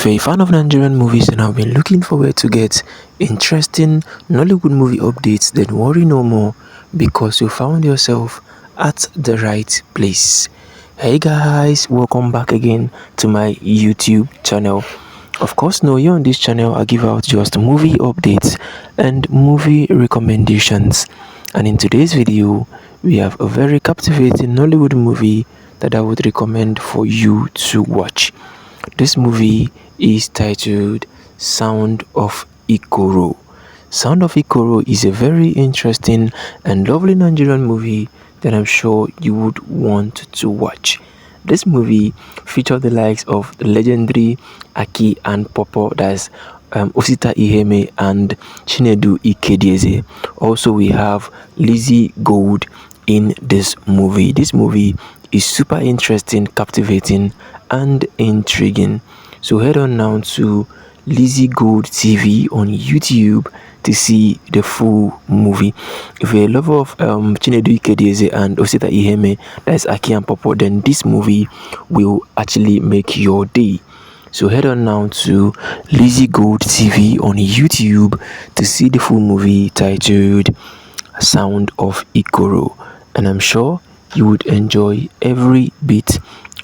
If you're a fan of Nigerian movies and have been looking forward to get interesting Nollywood movie updates, then worry no more because you found yourself at the right place. Hey guys, welcome back again to my YouTube channel. Of course, no, here on this channel I give out just movie updates and movie recommendations. And in today's video, we have a very captivating Nollywood movie that I would recommend for you to watch. This movie is titled Sound of IKORO. Sound of IKORO is a very interesting and lovely Nigerian movie that I'm sure you would want to watch. This movie featured the likes of the legendary Aki and Popo, that's Osita Iheme and Chinedu Ikedieze. Also, we have Lizzy Gold in this movie. This movie is super interesting, captivating, and intriguing. So head on now to Lizzy Gold TV on YouTube to see the full movie. If you're a lover of Chinedu Ikedieze and Osita Iheme, that's Aki and Popo, then this movie will actually make your day. So head on now to Lizzy Gold TV on YouTube to see the full movie titled Sound of IKORO, and I'm sure you would enjoy every bit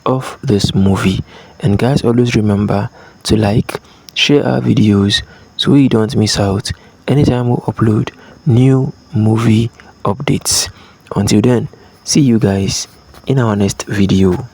of this movie. And guys, always remember to like, share our videos so you don't miss out anytime we upload new movie updates. Until then, see you guys in our next video.